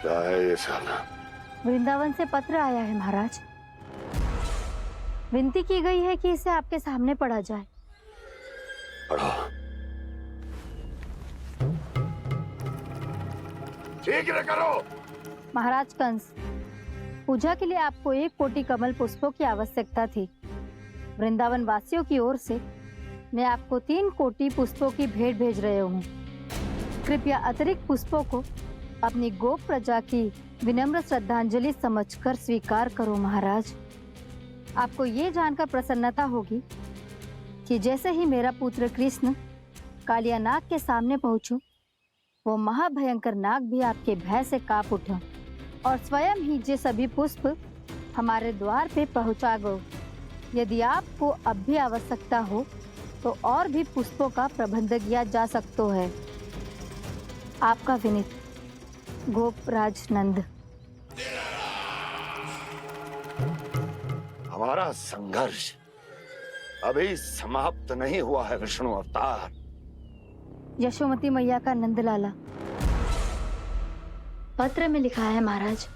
क्या है ये साला? वृंदावन से पत्र आया है महाराज। विनती की गई है कि इसे आपके सामने पढ़ा जाए। पढ़ो। शीघ्र करो। महाराज कंस, पूजा के लिए आपको 1 कोटि कमल पुष्पों की आवश्यकता थी। वृंदावन वासियों की ओर से मैं आपको 3 कोटि पुष्पों की भेंट भेज रहे हूँ। कृपया अतिरिक्त पुष्पों को अपनी गोप प्रजा की विनम्र श्रद्धांजलि समझकर स्वीकार करो महाराज। आपको ये जानकर प्रसन्नता होगी कि जैसे ही मेरा पुत्र कृष्ण कालिया नाग के सामने पहुंचो, वो महाभयंकर नाग भी आपके भय से कांप उठा और स्वयं ही ये सभी पुष्प हमारे द्वार पे पहुंचा गो। यदि आपको अब भी आवश्यकता हो तो और भी पुष्पों का प्रबंध किया जा सकता है। आपका विनीत गोपराज नंद। हमारा संघर्ष अभी समाप्त नहीं हुआ है विष्णु अवतार। यशोमती मैया का नंदलाला पत्र में लिखा है महाराज,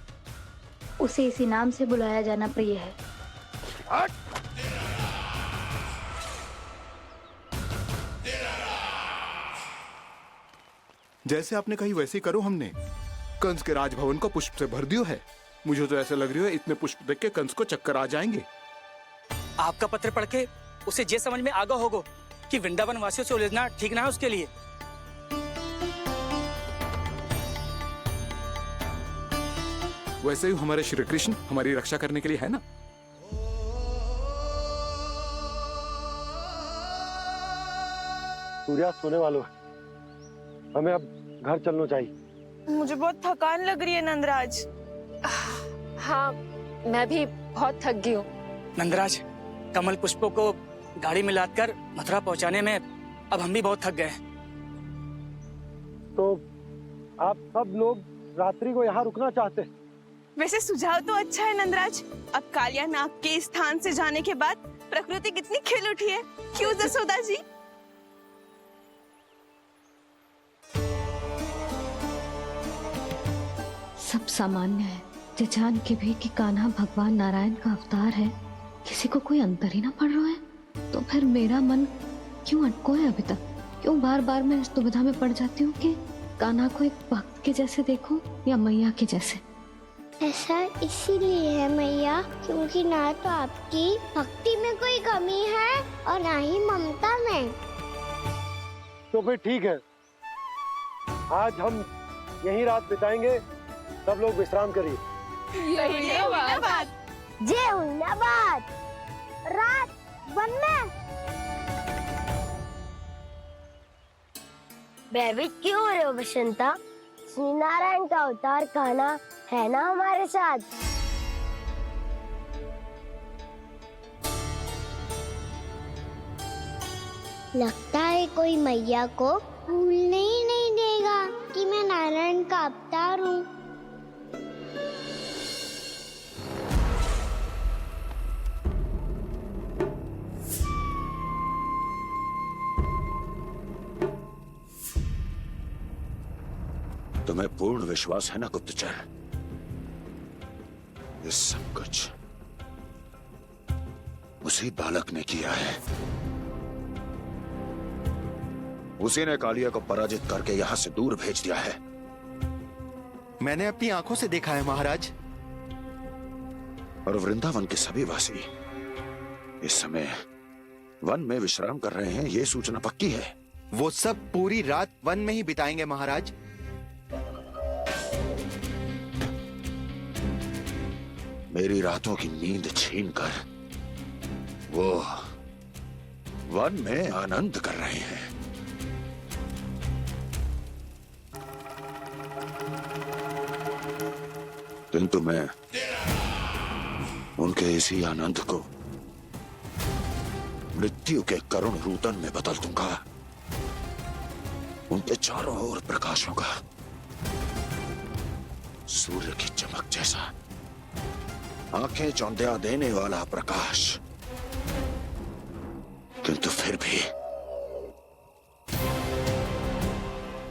उसे इसी नाम से बुलाया जाना प्रिय है। हट! जैसे आपने कही वैसे ही करो। हमने कंस के राजभवन को पुष्प से भर दियो है। मुझे तो ऐसा लग रही है इतने पुष्प देख के कंस को चक्कर आ जाएंगे। आपका पत्र पढ़ के उसे ये समझ में आगा होगा कि वृंदावन वासियों से उलझना ठीक ना है उसके लिए। वैसे ही हमारे श्री कृष्ण हमारी रक्षा करने के लिए है ना। सूर्यास्त होने वाला है, हमें अब घर चलना चाहिए। मुझे बहुत थकान लग रही है नंदराज। हाँ, मैं भी बहुत थक गई हूँ। नंदराज, कमल पुष्पों को गाड़ी में लादकर मथुरा पहुंचाने में अब हम भी बहुत थक गए। तो आप सब लोग रात्रि को यहाँ रुकना चाहते हैं? वैसे सुझाव तो अच्छा है नंदराज। अब कालिया नाग के स्थान से जाने के बाद प्रकृति कितनी खिल उठी है, क्यों जसोदा जी? सब सामान्य है। ये जान के भी कि कान्हा भगवान नारायण का अवतार है, किसी को कोई अंतर ही ना पड़ रहा है, तो फिर मेरा मन क्यों अटको है अभी तक? क्यों बार बार मैं इस दुविधा में पड़ जाती हूँ कि कान्हा को एक भक्त के जैसे देखूं या मैया के जैसे? ऐसा इसीलिए है मैया क्योंकि ना तो आपकी भक्ति में कोई कमी है और ना ही ममता में। तो फिर ठीक है, आज हम यहीं रात बिताएंगे। सब लोग विश्राम करिए। जय हुइनाबाद। जय हुइनाबाद। रात वन में भयभीत क्यों हो रहे हो बसंता? श्री नारायण का अवतार कान्हा है ना हमारे साथ। लगता है कोई मैया को भूलने ही नहीं देगा कि मैं नारायण का अवतार हूँ। तुम्हें पूर्ण विश्वास है ना गुप्तचर? ये सब कुछ उसी बालक ने किया है। उसी ने कालिया को पराजित करके यहां से दूर भेज दिया है। मैंने अपनी आंखों से देखा है महाराज। और वृंदावन के सभी वासी इस समय वन में विश्राम कर रहे हैं, ये सूचना पक्की है। वो सब पूरी रात वन में ही बिताएंगे महाराज। मेरी रातों की नींद छीनकर वो वन में आनंद कर रहे हैं। किंतु मैं उनके इसी आनंद को मृत्यु के करुण रूतन में बदल दूंगा। उनके चारों ओर प्रकाश होगा, सूर्य की चमक जैसा, आंखें चौंधिया देने वाला प्रकाश। किंतु फिर भी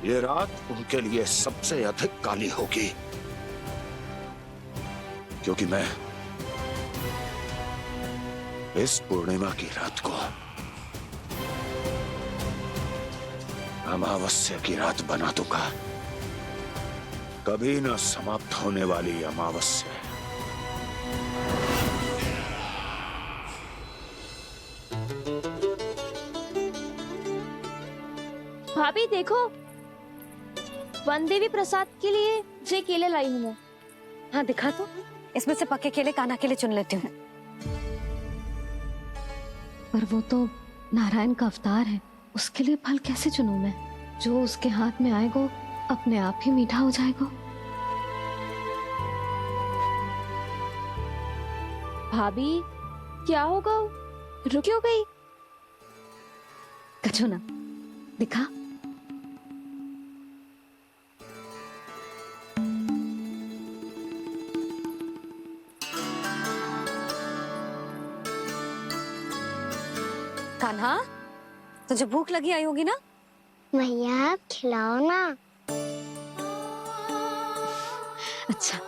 ये रात उनके लिए सबसे अधिक काली होगी। क्योंकि मैं इस पूर्णिमा की रात को अमावस्या की रात बना दूंगा, कभी न समाप्त होने वाली अमावस्या। भाभी देखो, वन देवी प्रसाद के लिए ये केले लाई हूँ मैं। हाँ दिखा तो, इसमें से पके केले कान्हा के लिए चुन लेती हूँ। पर वो तो नारायण का अवतार है, उसके लिए फल कैसे चुनूं मैं? जो उसके हाथ में आएगा अपने आप ही मीठा हो जाएगा। भाभी क्या होगा, रुक क्यों गई? कछू ना, दिखा। कान्हा, तुझे भूख लगी आई होगी ना? मैया खिलाओ ना। अच्छा।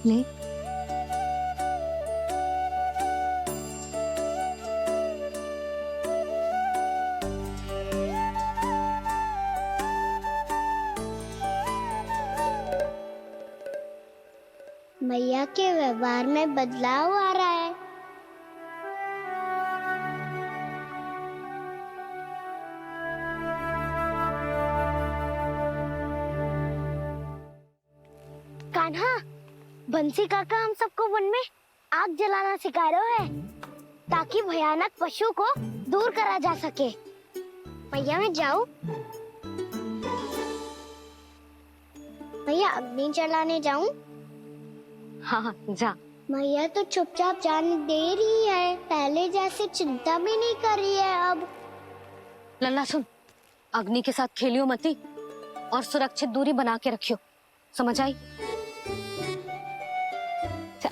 ले। मैया के व्यवहार में बदलाव आ रहा है। कान्हा, बंसी काका हम सबको वन में आग जलाना सिखा रहे है ताकि भयानक पशु को दूर करा जा सके। मैया मैं जाऊं? मैया अग्नि जलाने जाऊं? हाँ जा। मैया तो चुपचाप जाने दे रही है, पहले जैसे चिंता भी नहीं कर रही है अब। लल्ला सुन, अग्नि के साथ खेलियो मती और सुरक्षित दूरी बना के रखियो, समझ आई? जा।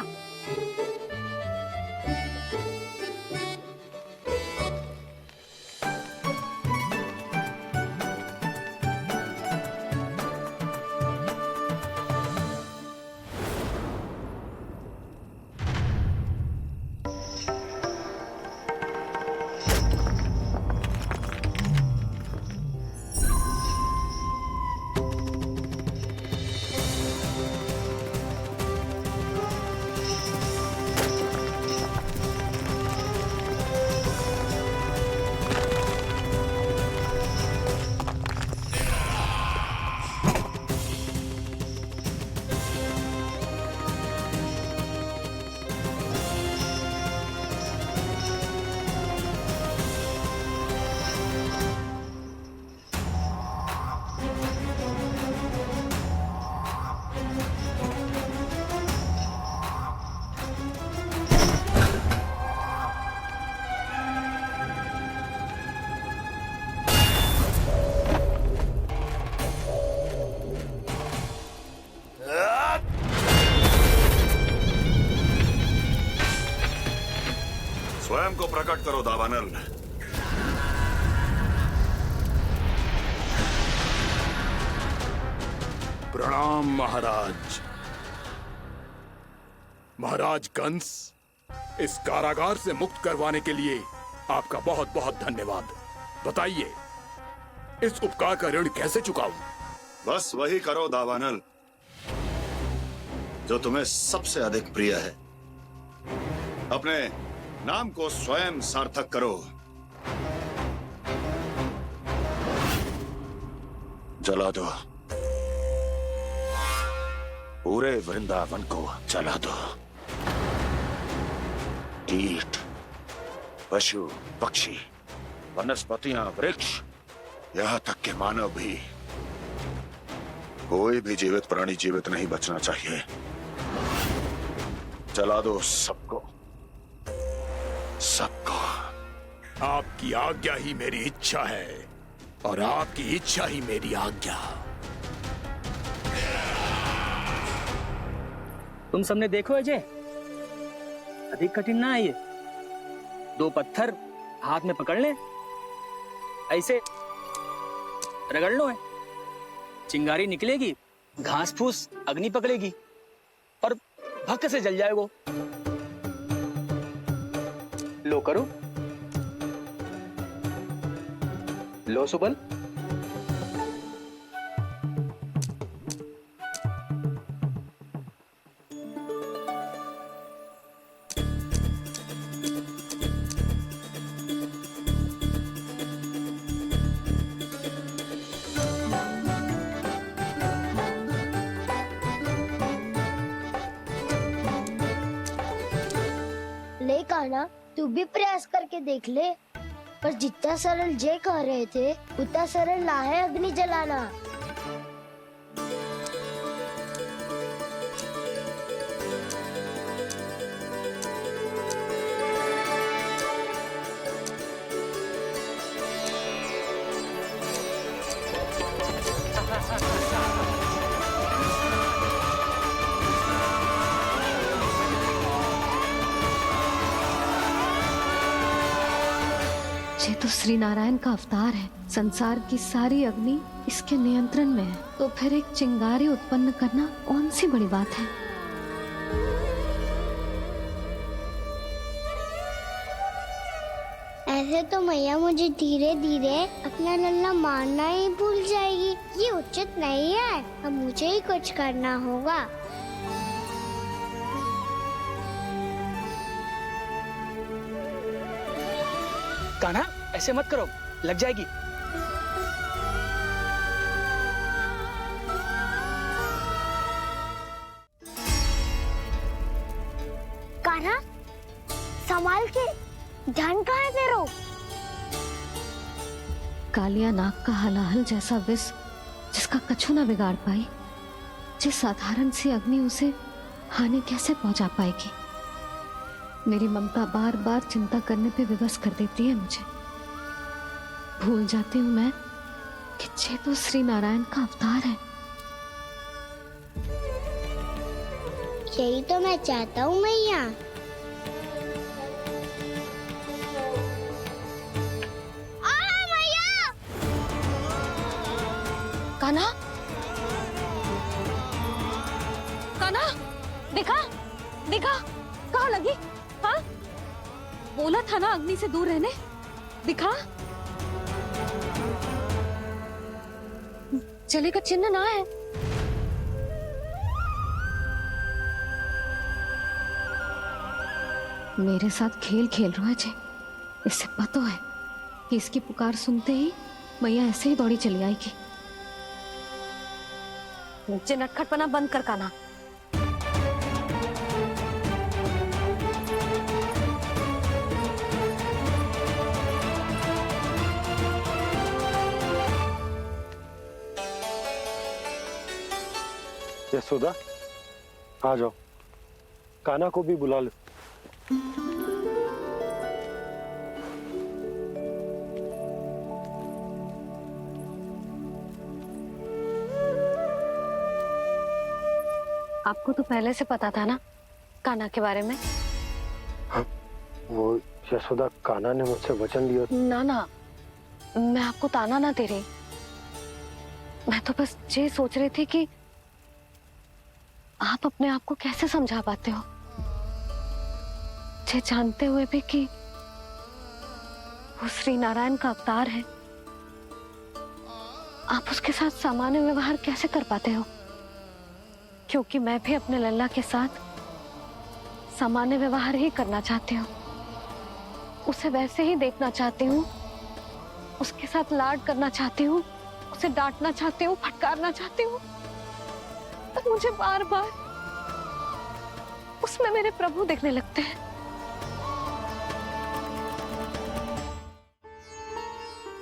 स्वयं को प्रकट करो दावानल। प्रणाम महाराज। महाराज कंस, इस कारागार से मुक्त करवाने के लिए आपका बहुत बहुत धन्यवाद। बताइए, इस उपकार का ऋण कैसे चुकाऊं? बस वही करो दावानल जो तुम्हें सबसे अधिक प्रिय है। अपने नाम को स्वयं सार्थक करो। जला दो, पूरे वृंदावन को जला दो। कीट, पशु, पक्षी, वनस्पतियां, वृक्ष, यहाँ तक के मानव भी, कोई भी जीवित प्राणी जीवित नहीं बचना चाहिए। जला दो सबको, सबको। आपकी आज्ञा ही मेरी इच्छा है और आपकी इच्छा ही मेरी आज्ञा। तुम सबने देखो अजय, अधिक कठिन ना है ये। 2 पत्थर हाथ में पकड़ ले, ऐसे रगड़ लो है। चिंगारी निकलेगी, घास फूस अग्नि पकड़ेगी और भक्क से जल जाएगा। लो करो, लो सुबल। ले कान्हा, तू भी प्रयास करके देख ले। पर जितना सरल जे कह रहे थे उतना सरल ना है अग्नि जलाना। ये तो श्री नारायण का अवतार है। संसार की सारी अग्नि इसके नियंत्रण में है, तो फिर एक चिंगारी उत्पन्न करना कौन सी बड़ी बात है। ऐसे तो मैया मुझे धीरे धीरे अपना लल्ला मारना ही भूल जाएगी। ये उचित नहीं है, अब मुझे ही कुछ करना होगा। कान्हा, ऐसे मत करो, लग जाएगी। कान्हा, संभाल के, ध्यान कहाँ है तेरो? कालिया नाग का हलाहल जैसा विष जिसका कछु ना बिगाड़ पाई, जिस साधारण सी अग्नि उसे हानि कैसे पहुंचा पाएगी। मेरी ममता बार बार चिंता करने पे विवश कर देती है मुझे। भूल जाती हूँ मैं कि ये तो श्री नारायण का अवतार है। यही तो मैं चाहता हूँ मैया। कान्हा, कान्हा, देखा देखा, कहाँ लगी? हाँ, बोला था ना अग्नि से दूर रहने। दिखा, जले का चिन्ह ना है। मेरे साथ खेल खेल रहा है जे। इससे पता है कि इसकी पुकार सुनते ही मैया ऐसे ही दौड़ी चली आएगी। मुझे नटखटपना बंद कर कान्हा। यशोदा, आ जाओ, कान्हा को भी बुला लो। आपको तो पहले से पता था ना कान्हा के बारे में? हाँ, वो यशोदा, कान्हा ने मुझसे वचन लिया। ना ना, मैं आपको ताना ना दे रही। मैं तो बस ये सोच रही थी कि आप अपने आप को कैसे समझा पाते हो, ये जानते हुए भी कि वो श्री नारायण का अवतार है। आप उसके साथ सामान्य व्यवहार कैसे कर पाते हो? क्योंकि मैं भी अपने लल्ला के साथ सामान्य व्यवहार ही करना चाहती हूँ। उसे वैसे ही देखना चाहती हूँ, उसके साथ लाड करना चाहती हूँ, उसे डांटना चाहती हूँ, फटकारना चाहती हूँ। पर मुझे बार बार उसमें मेरे प्रभु दिखने लगते हैं।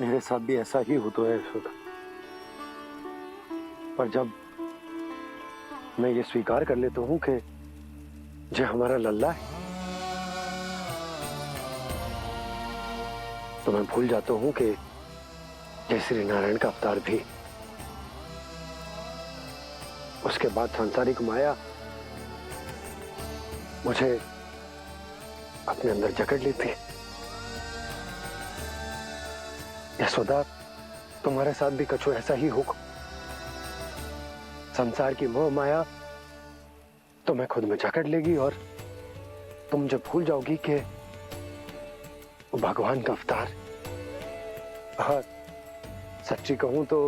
मेरे साथ भी ऐसा ही होता है यशोदा। पर जब मैं ये स्वीकार कर लेता हूँ कि जो हमारा लल्ला है, तो मैं भूल जाता हूँ कि जय श्री नारायण का अवतार भी। उसके बाद सांसारिक माया मुझे अपने अंदर जकड़ लेती है। यशोदा, तुम्हारे साथ भी कछु ऐसा ही होगा। संसार की मोह माया तुम्हें खुद में जकड़ लेगी और तुम जब भूल जाओगी कि वो भगवान का अवतार। और सच्ची कहूं तो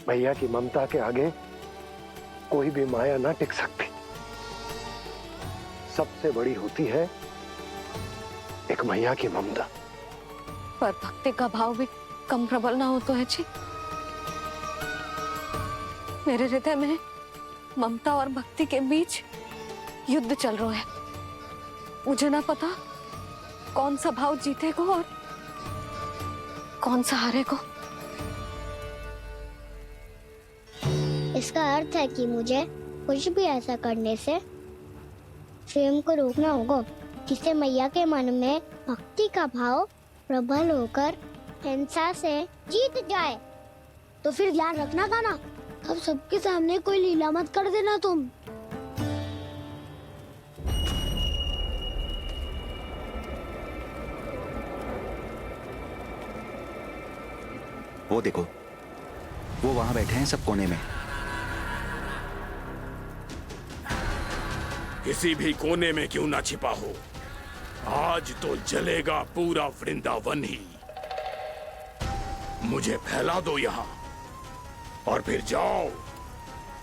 भैया की ममता के आगे कोई भी माया ना टिक सकती। सबसे बड़ी होती है एक मैया की ममता। पर भक्ति का भाव भी कम प्रबल ना हो तो है जी। मेरे हृदय में ममता और भक्ति के बीच युद्ध चल रहा है। मुझे ना पता कौन सा भाव जीतेगा और कौन सा हारेगा। इसका अर्थ है कि मुझे कुछ भी ऐसा करने से स्वयं को रोकना होगा जिससे मैया के मन में भक्ति का भाव प्रबल होकर हिंसा से जीत जाए। तो फिर ध्यान रखना कान्हा, अब सबके सामने कोई लीला मत कर देना तुम। वो देखो, वो वहां बैठे हैं सब कोने में। किसी भी कोने में क्यों ना छिपा हो, आज तो जलेगा पूरा वृंदावन ही। मुझे फैला दो यहाँ और फिर जाओ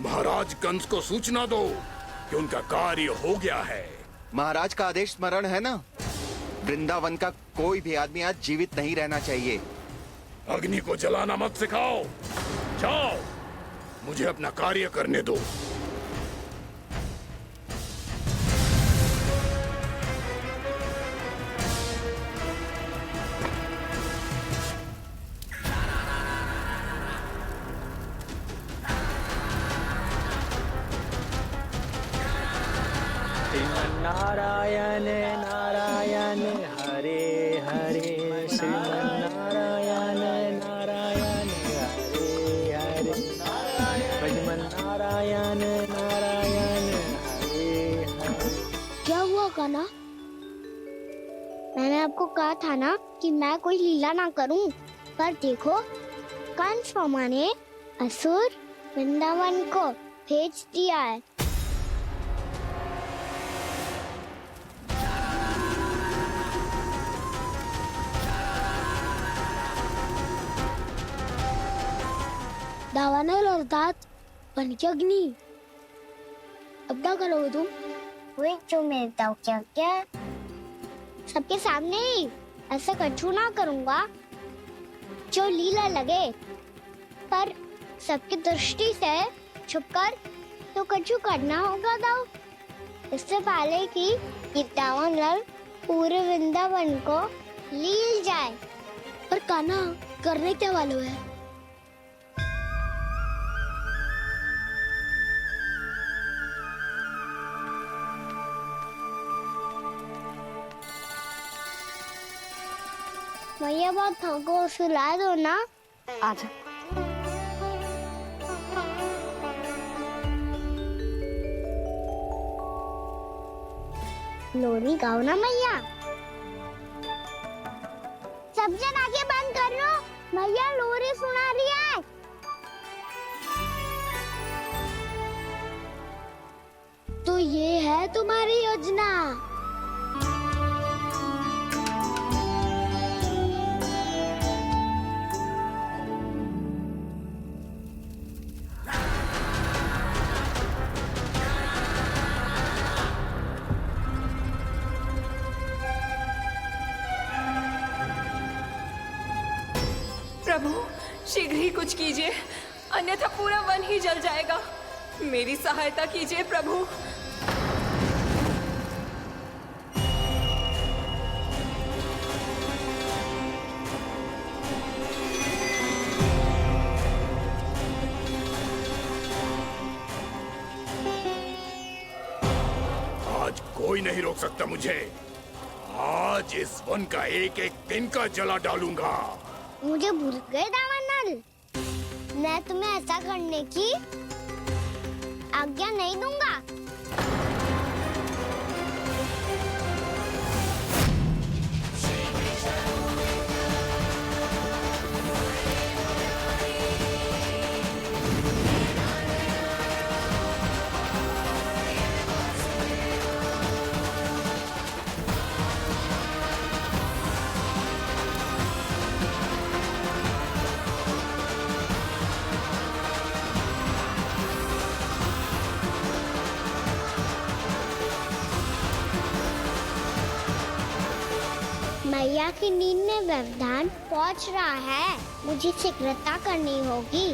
महाराज कंस को सूचना दो कि उनका कार्य हो गया है। महाराज का आदेश स्मरण है ना, वृंदावन का कोई भी आदमी आज जीवित नहीं रहना चाहिए। अग्नि को जलाना मत सिखाओ, जाओ मुझे अपना कार्य करने दो। नारायण नारायण हरे हरे, श्रीमन्नारायण नारायण हरे हरे, श्रीमन्नारायण नारायण हरे हरे। क्या हुआ कान्हा? मैंने आपको कहा था ना कि मैं कोई लीला ना करूं, पर देखो कंस मामा ने असुर वृंदावन को भेज दिया है। दावानल और दांत बन के अग्नि। अब क्या करोगे तुम? वही जो मेरे दाव क्या क्या सबके सामने ही ऐसा कछु ना करूंगा जो लीला लगे, पर सबकी दृष्टि से छुपकर तो कछु करना होगा दाव। इससे पहले कि ये दावानल पूरे वृंदावन को लील जाए। पर कान्हा करने क्या वालों है? मैया बात हमको सुला दो ना। आजा। लोरी गाओ ना मैया। सब जन आगे बंद कर लो, मैया लोरी सुना रही है। तो ये है तुम्हारी योजना। प्रभु शीघ्र ही कुछ कीजिए, अन्यथा पूरा वन ही जल जाएगा। मेरी सहायता कीजिए प्रभु। आज कोई नहीं रोक सकता मुझे। आज इस वन का एक एक तिनका जला डालूंगा। मुझे भूल गए दावानल, मैं तुम्हें ऐसा करने की आज्ञा नहीं दूंगा। मैया की नींद में व्यवधान पहुंच रहा है, मुझे शीघ्रता करनी होगी।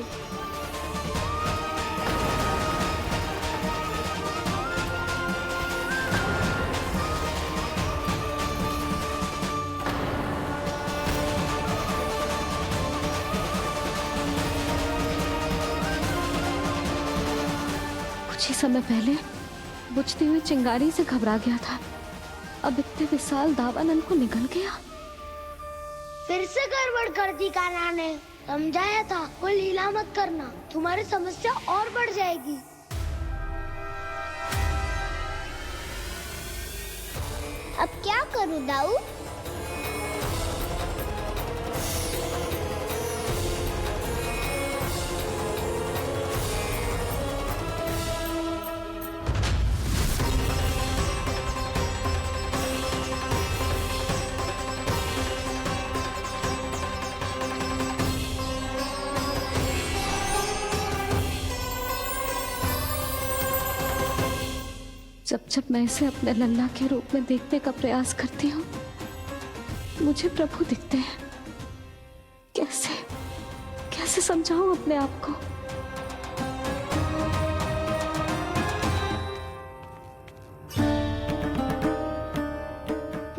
कुछ ही समय पहले बुझती हुई चिंगारी से घबरा गया था, अब इतने विशाल दावानल को निगल गया। फिर से गड़बड़ कर दी कान्हा ने। समझाया था कोई लीला मत करना, तुम्हारी समस्या और बढ़ जाएगी। अब क्या करूं दाऊ? जब जब मैं इसे अपने लल्ला के रूप में देखने का प्रयास करती हूँ, मुझे प्रभु दिखते हैं। कैसे कैसे समझाऊं अपने आप को?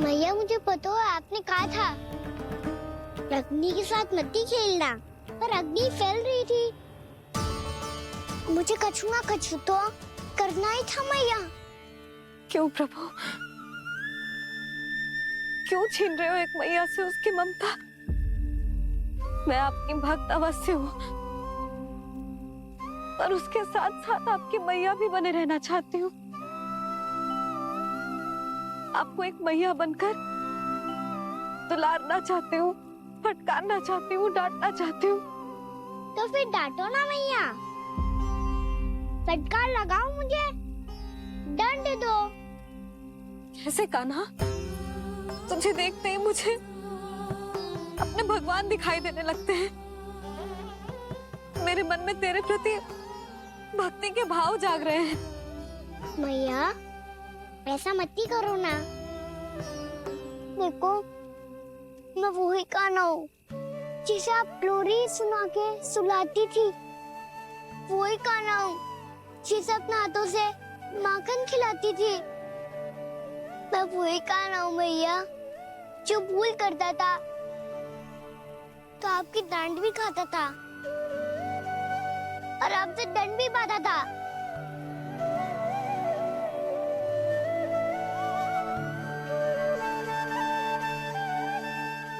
मैया मुझे पता है आपने कहा था अग्नि के साथ मत ही खेलना, पर अग्नि फैल रही थी। मुझे कछु ना कछु तो करना ही था मैया। क्यों प्रभु, क्यों छीन रहे हो एक मैया से उसकी ममता? मैं आपकी भक्त अवश्य हूँ, पर उसके साथ साथ आपकी मैया भी बने रहना चाहती हूँ। आपको एक मैया बनकर दुलारना चाहती हूँ, फटकारना चाहती हूँ, डांटना चाहती हूँ। तो फिर डांटो ना मैया, फटकार लगाओ, मुझे दंड दो। कैसे कान्हा? तुझे देखते ही मुझे अपने भगवान दिखाई देने लगते हैं। मेरे मन में तेरे प्रति भक्ति के भाव जाग रहे हैं। मैया ऐसा मत ही करो ना। देखो मैं वही कान्हा हूँ जिसे आप लोरी सुना के सुलाती थी। वही कान्हा हूँ जिसे अपने हाथों से माखन खिलाती थी। मैं वही कान्हा हूँ मैया जो भूल करता था तो आपकी डांट भी खाता था और आपसे दंड भी पाता था।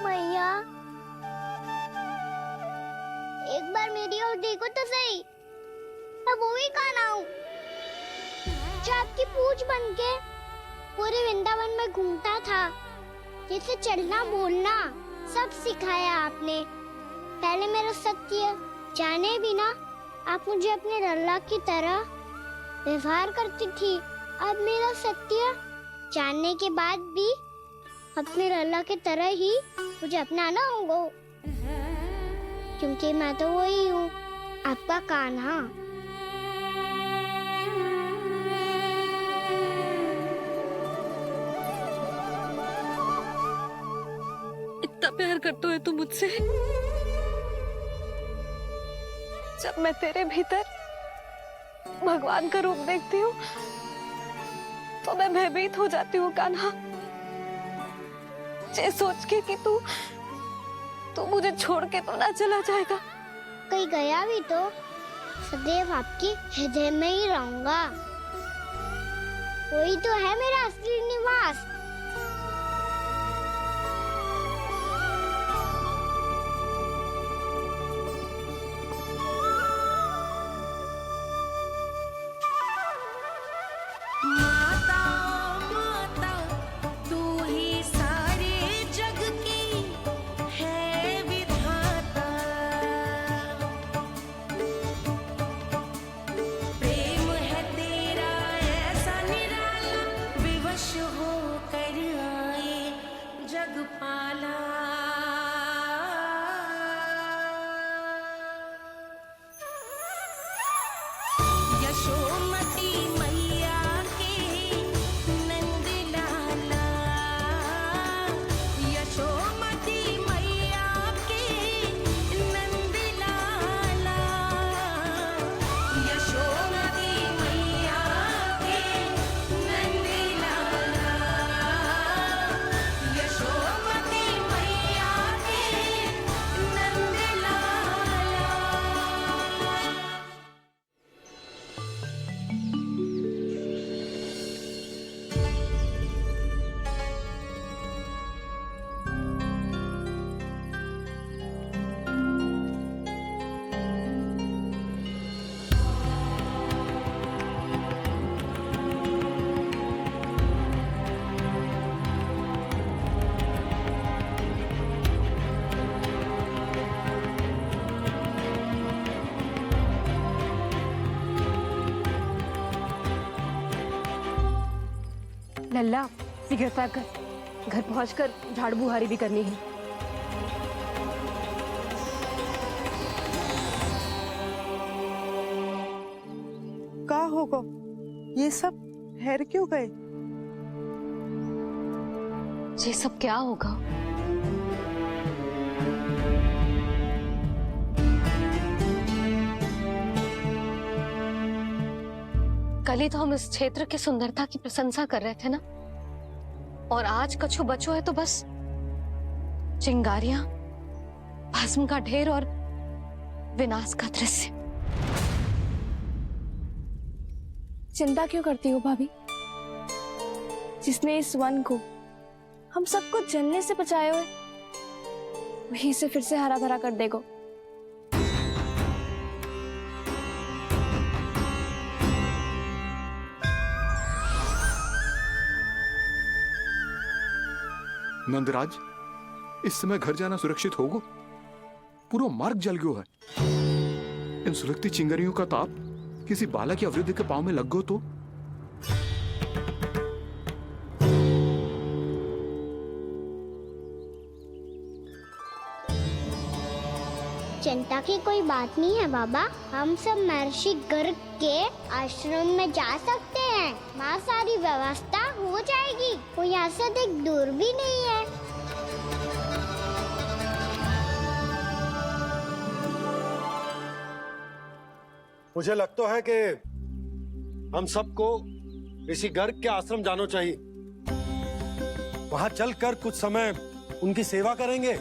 मैया एक बार मेरी ओर देखो तो सही, मैं वही कान्हा हूँ जो आपकी पूछ बनके पूरे वृंदावन में घूमता था। जैसे चलना बोलना सब सिखाया आपने। पहले मेरा सत्य जाने बिना आप मुझे अपने लल्ला की तरह व्यवहार करती थी। अब मेरा सत्य जानने के बाद भी अपने लल्ला की तरह ही मुझे अपनाना होगा, क्योंकि मैं तो वही हूँ, आपका कान्हा। इतना प्यार करते हो तुम मुझसे? जब मैं तेरे भीतर भगवान का रूप देखती हूँ तो मैं भयभीत हो जाती हूँ कान्हा। ये सोच के कि तू मुझे छोड़ के तो ना चला जाएगा। कहीं गया भी तो सदैव आपके हृदय में ही रहूंगा। वही तो है मेरा असली निवास। हो लल्ला सिगरेट पैक कर, घर पहुंचकर झाड़ू बुहारी भी करनी है। का होगा ये सब ठहर क्यों गए? ये सब क्या होगा? कल ही तो हम इस क्षेत्र की सुंदरता की प्रशंसा कर रहे थे ना, और आज कछु बचो है तो बस चिंगारियां, भस्म का ढेर और विनाश का दृश्य। चिंता क्यों करती हो भाभी? जिसने इस वन को हम सबको जलने से बचाए हुए, वहीं से फिर से हरा भरा कर देगा। नंदराज, इस समय घर जाना सुरक्षित होगा? पूरा मार्ग जल गयो है। इन सुलगती चिंगारियों का ताप किसी बालक या वृद्ध के पांव में लग गयो तो? चिंता की कोई बात नहीं है बाबा, हम सब महर्षि गर्ग के आश्रम में जा सकते हैं। वहाँ सारी व्यवस्था हो जाएगी, वो यहाँ से अधिक दूर भी नहीं है। मुझे लगता है कि हम सबको ऋषि गर्ग के आश्रम जाना चाहिए। वहां चलकर कुछ समय उनकी सेवा करेंगे,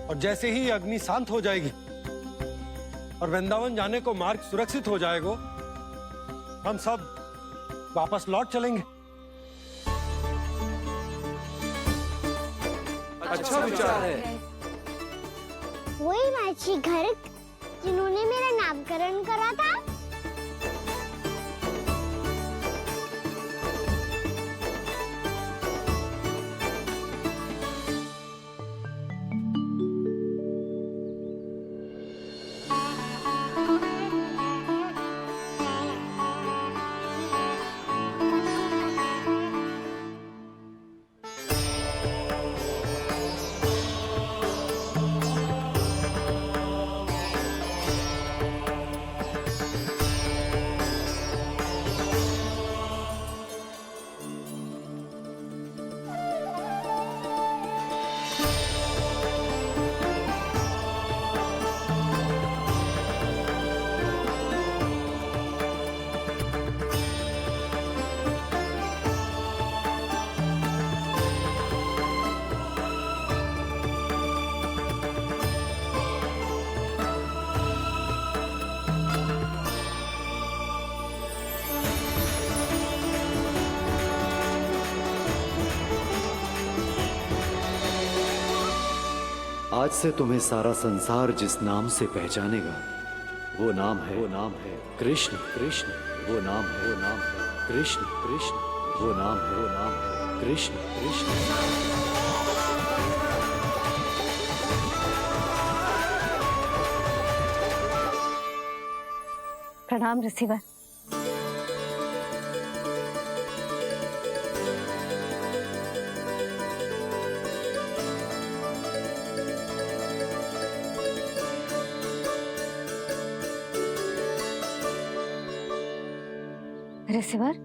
और जैसे ही अग्नि शांत हो जाएगी और वृंदावन जाने को मार्ग सुरक्षित हो जाएगा, हम सब वापस लौट चलेंगे। अच्छा विचार है। वही महर्षि गर्ग जिन्होंने मेरा नामकरण करा था। आज से तुम्हें सारा संसार जिस नाम से पहचानेगा, वो नाम है कृष्ण। कृष्ण वो नाम है कृष्ण। कृष्ण वो नाम है कृष्ण। कृष्ण। प्रणाम ऋषिवर। ऋषिवर,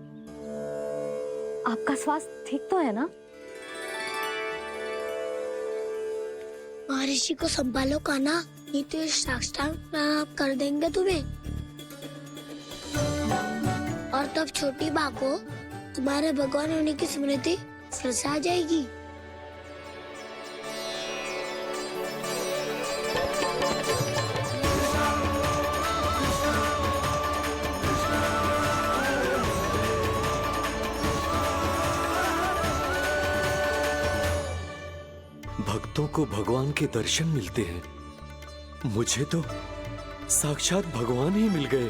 आपका स्वास्थ्य ठीक तो है ना? महर्षि को संभालो कान्हा, नहीं तो ये साष्टांग प्रणाम कर देंगे तुम्हें। और तब छोटी बा को तुम्हारे भगवान होने की स्मृति फिर से आ जाएगी। भक्तों को भगवान के दर्शन मिलते हैं, मुझे तो साक्षात भगवान ही मिल गए।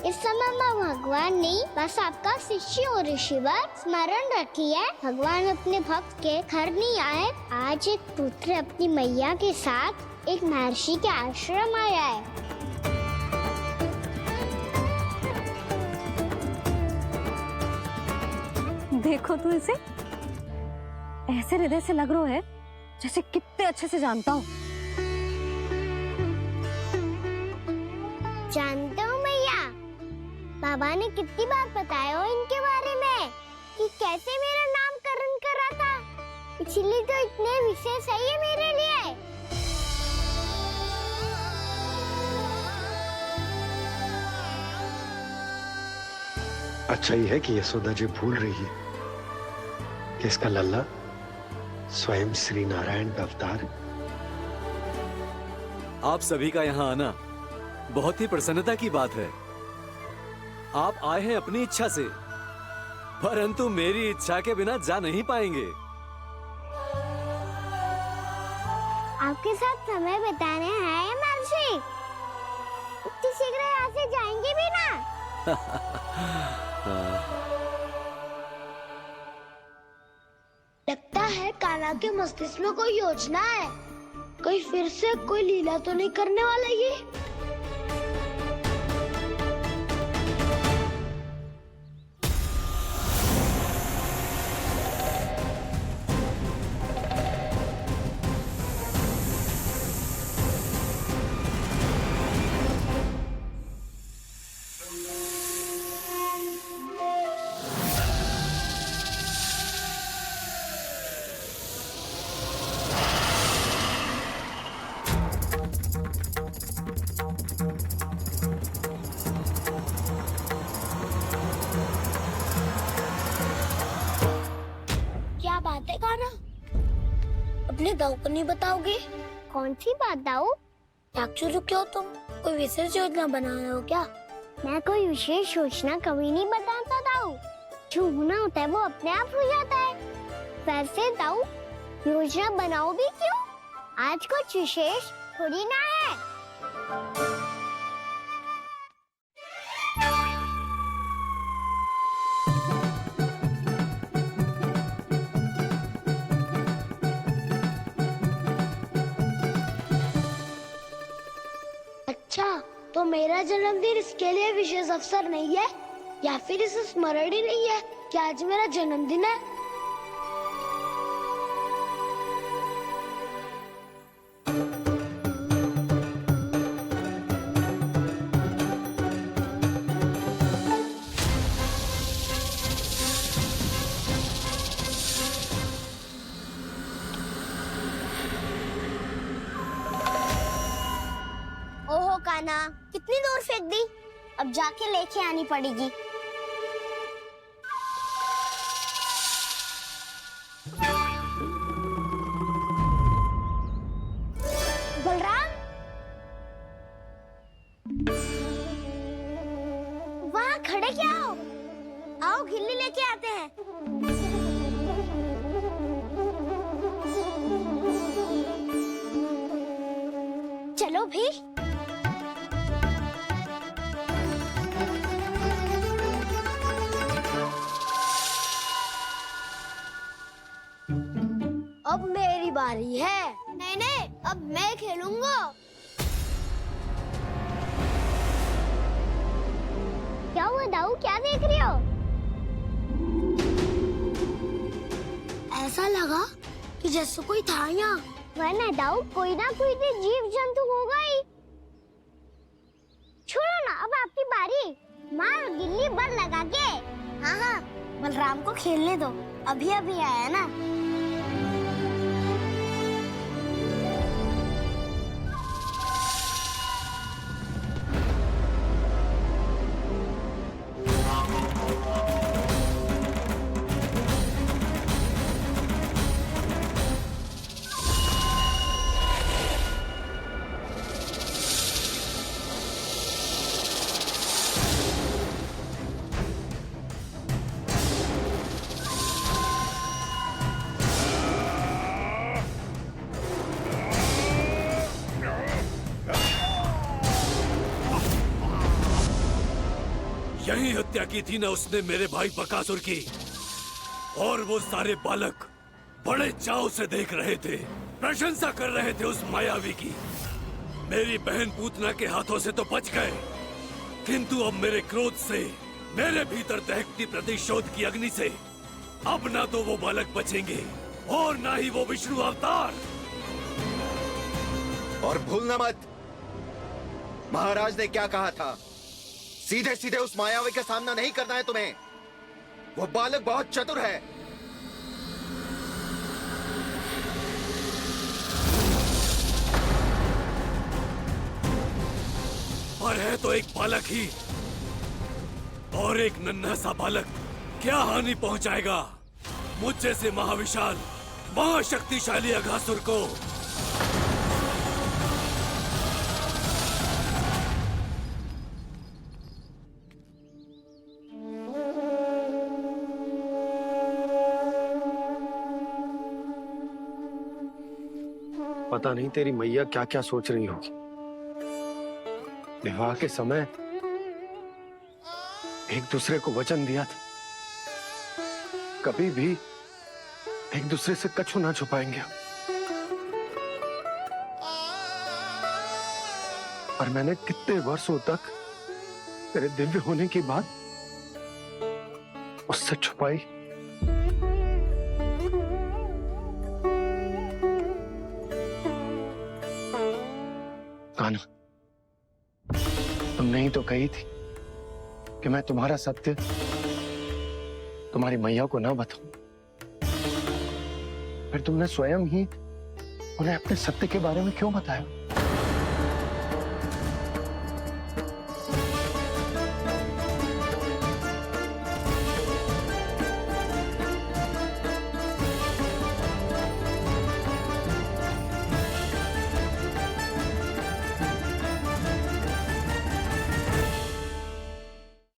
इस समय मैं भगवान ने बस आपका शिष्य और ऋषिवर स्मरण रखिए। भगवान अपने भक्त के घर नहीं आए। आज एक पुत्र अपनी मैया के साथ एक महर्षि के आश्रम आया है। देखो तू इसे, ऐसे हृदय से लग रहा है जैसे कितने अच्छे से जानता हूँ। जानते हो मैया, बाबा ने कितनी बार बताया हो इनके बारे में कि कैसे मेरा नामकरण करा था, इसीलिए तो इतने विशेष है ये मेरे लिए। अच्छा ही है कि यशोदा जी भूल रही है कि इसका लल्ला स्वयं श्री नारायण का अवतार है। आप सभी का यहाँ आना बहुत ही प्रसन्नता की बात है। आप आए हैं अपनी इच्छा से, परंतु मेरी इच्छा के बिना जा नहीं पाएंगे। आपके साथ समय बिताने आए महर्षि, इतनी शीघ्र यहाँ से जाएंगे भी ना? लगता है कान्हा के मस्तिष्क में कोई योजना है। कोई फिर से कोई लीला तो नहीं करने वाला ये? क्या बात है कान्हा? अपने दाऊ को नहीं बताओगे? कौन सी बात दाऊ? चाकचू क्यों तुम? कोई विशेष योजना बना रहे हो क्या? मैं कोई विशेष योजना कभी नहीं बताता दाऊ। जो होना होता है वो अपने आप हो जाता है। वैसे दाऊ, योजना बनाओ भी क्यों? आज कुछ विशेष थोड़ी ना है। अच्छा, तो मेरा जन्मदिन इसके लिए विशेष अवसर नहीं है, या फिर इसे स्मरण ही नहीं है कि आज मेरा जन्मदिन है? ओहो कान्हा, कितनी दूर फेंक दी? अब जाके लेके आनी पड़ेगी। बलराम, वहाँ खड़े क्या हो? आओ खिल्ली लेके आते हैं। चलो भी। अब मेरी बारी है। नहीं नहीं, अब मैं खेलूंगा। क्या हुआ दाऊ, क्या देख रही हो? ऐसा लगा कि जैसे कोई था यहाँ। वरना दाऊ, कोई ना कोई तो जीव जंतु होगा ही। छोड़ो ना, अब आपकी बारी। मार गिल्ली बल लगा के। हाँ हाँ, बलराम को खेलने दो, अभी अभी आया ना। यही हत्या की थी ना उसने मेरे भाई बकासुर की। और वो सारे बालक बड़े चाव से देख रहे थे, प्रशंसा कर रहे थे उस मायावी की। मेरी बहन पूतना के हाथों से तो बच गए, किंतु अब मेरे क्रोध से, मेरे भीतर दहकती प्रतिशोध की अग्नि से अब ना तो वो बालक बचेंगे और ना ही वो विष्णु अवतार। और भूलना मत, महाराज ने क्या कहा था, सीधे सीधे उस मायावी का सामना नहीं करना है तुम्हें। वो बालक बहुत चतुर है। पर है तो एक बालक ही, और एक नन्हा सा बालक क्या हानि पहुंचाएगा मुझ जैसे महाविशाल महाशक्तिशाली अघासुर को। पता नहीं तेरी मैया क्या क्या सोच रही होगी। विवाह के समय एक दूसरे को वचन दिया था, कभी भी एक दूसरे से कछु ना छुपाएंगे। और मैंने कितने वर्षों तक तेरे दिव्य होने की बात उससे छुपाई। कान्हा, तुमने ही तो कही थी कि मैं तुम्हारा सत्य तुम्हारी मैया को ना बताऊं। फिर तुमने स्वयं ही उन्हें अपने सत्य के बारे में क्यों बताया?